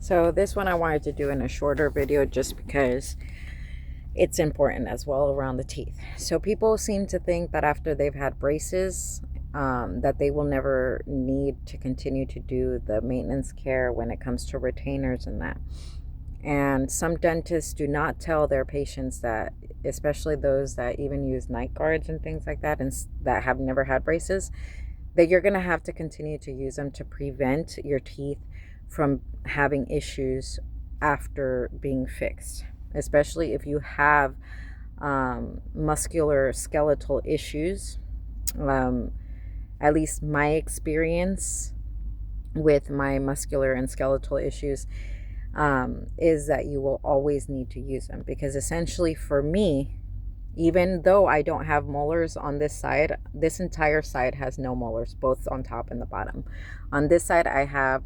So this one I wanted to do in a shorter video just because it's important as well around the teeth. So people seem to think that after they've had braces, that they will never need to continue to do the maintenance care when it comes to retainers and that. And some dentists do not tell their patients that, especially those that even use night guards and things like that, and that have never had braces, that you're going to have to continue to use them to prevent your teeth from having issues after being fixed, especially if you have muscular skeletal issues. Um, at least my experience with my muscular and skeletal issues is that you will always need to use them, because essentially for me, even though I don't have molars on this side, this entire side has no molars, both on top and the bottom. On this side, I have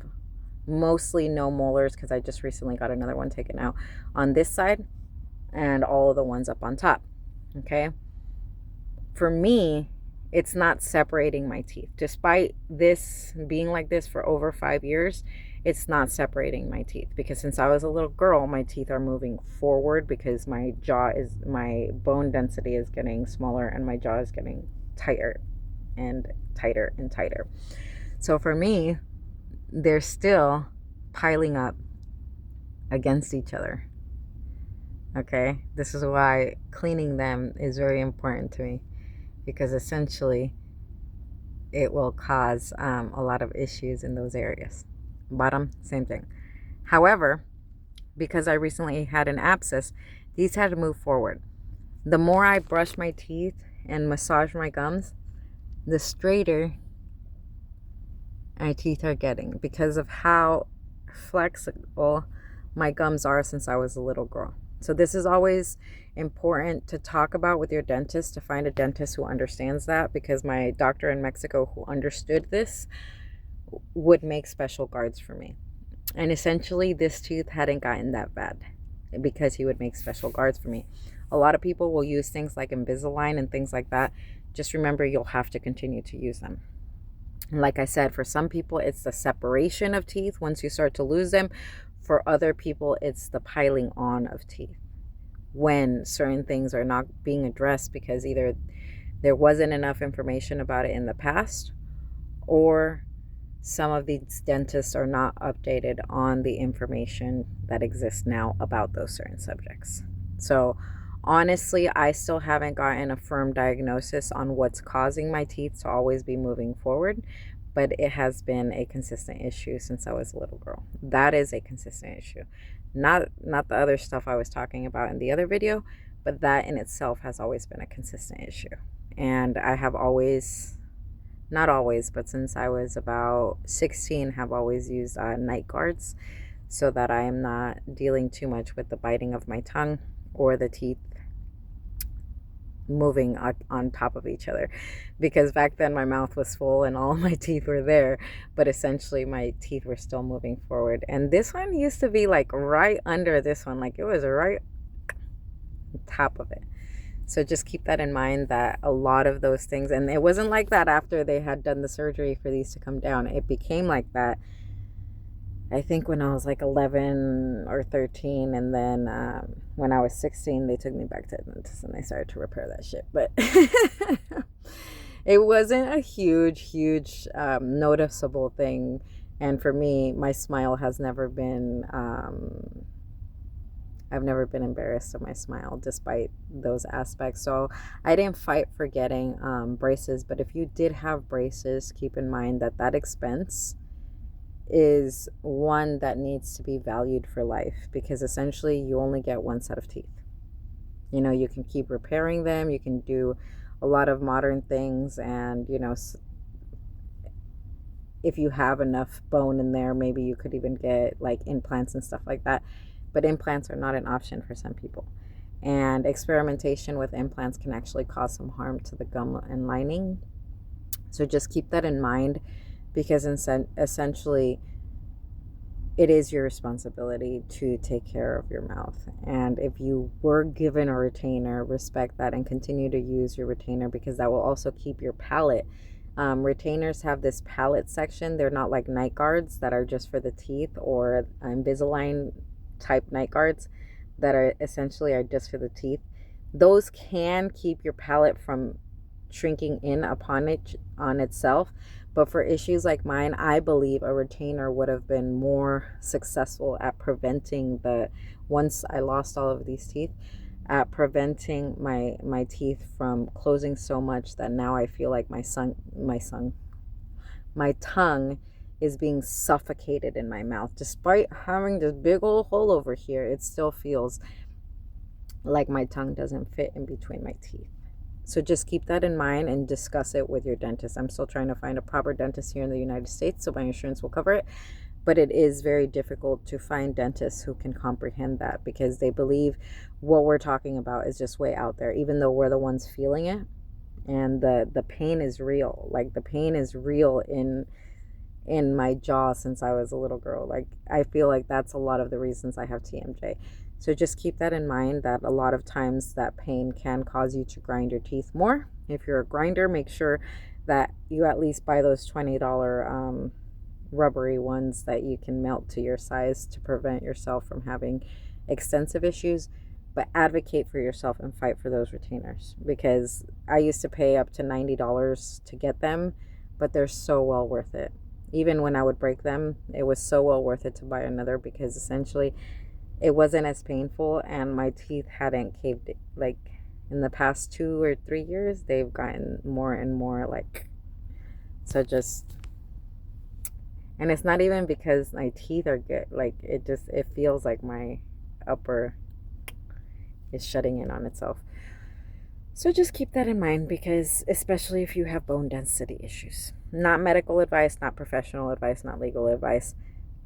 mostly no molars because I just recently got another one taken out on this side, and all of the ones up on top. Okay. For me, it's not separating my teeth. Despite this being like this for over 5 years, it's not separating my teeth, because since I was a little girl, my teeth are moving forward because my bone density is getting smaller and my jaw is getting tighter and tighter and tighter. So for me, they're still piling up against each other. Okay, this is why cleaning them is very important to me, because essentially it will cause a lot of issues in those areas. Bottom, same thing. However, because I recently had an abscess, these had to move forward. The more I brush my teeth and massage my gums, the straighter my teeth are getting, because of how flexible my gums are since I was a little girl. So this is always important to talk about with your dentist, to find a dentist who understands that, because my doctor in Mexico who understood this would make special guards for me. And essentially this tooth hadn't gotten that bad because he would make special guards for me. A lot of people will use things like Invisalign and things like that. Just remember, you'll have to continue to use them. And like I said, for some people, it's the separation of teeth once you start to lose them. For other people, it's the piling on of teeth when certain things are not being addressed, because either there wasn't enough information about it in the past, or some of these dentists are not updated on the information that exists now about those certain subjects. So honestly, I still haven't gotten a firm diagnosis on what's causing my teeth to always be moving forward, but it has been a consistent issue since I was a little girl. That is a consistent issue. Not the other stuff I was talking about in the other video, but that in itself has always been a consistent issue. And I have always, not always, but since I was about 16, have always used night guards, so that I am not dealing too much with the biting of my tongue or the teeth moving on top of each other, because back then my mouth was full and all my teeth were there, but essentially my teeth were still moving forward. And this one used to be like right under this one, like it was right on top of it. So just keep that in mind, that a lot of those things, and it wasn't like that after they had done the surgery for these to come down. It became like that, I think, when I was like 11 or 13. And then when I was 16, they took me back to the dentist and they started to repair that shit. But it wasn't a huge noticeable thing. And for me, my smile has never been... I've never been embarrassed of my smile despite those aspects. So I didn't fight for getting braces. But if you did have braces, keep in mind that that expense is one that needs to be valued for life, because essentially you only get one set of teeth. You know, you can keep repairing them, you can do a lot of modern things, and you know, if you have enough bone in there, maybe you could even get like implants and stuff like that. But implants are not an option for some people, and experimentation with implants can actually cause some harm to the gum and lining. So just keep that in mind, because essentially it is your responsibility to take care of your mouth. And if you were given a retainer, respect that and continue to use your retainer, because that will also keep your palate Retainers have this palate section. They're not like night guards that are just for the teeth, or Invisalign type night guards that are essentially are just for the teeth. Those can keep your palate from shrinking in upon it on itself. But for issues like mine, I believe a retainer would have been more successful at preventing the, once I lost all of these teeth, at preventing my teeth from closing so much that now I feel like my tongue is being suffocated in my mouth. Despite having this big old hole over here, it still feels like my tongue doesn't fit in between my teeth. So just keep that in mind and discuss it with your dentist. I'm still trying to find a proper dentist here in the United States, so my insurance will cover it. But it is very difficult to find dentists who can comprehend that, because they believe what we're talking about is just way out there, even though we're the ones feeling it. And the pain is real. Like, the pain is real in my jaw since I was a little girl. Like, I feel like that's a lot of the reasons I have TMJ. So just keep that in mind, that a lot of times that pain can cause you to grind your teeth more. If you're a grinder, make sure that you at least buy those $20 rubbery ones that you can melt to your size to prevent yourself from having extensive issues. But advocate for yourself and fight for those retainers, because I used to pay up to $90 to get them, but they're so well worth it. Even when I would break them, it was so well worth it to buy another, because essentially it wasn't as painful and my teeth hadn't caved. Like, in the past 2 or 3 years, they've gotten more and more like, so just, and it's not even because my teeth are good. Like, it feels like my upper is shutting in on itself. So just keep that in mind, because especially if you have bone density issues. Not medical advice, not professional advice, not legal advice.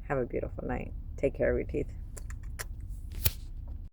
Have a beautiful night. Take care of your teeth.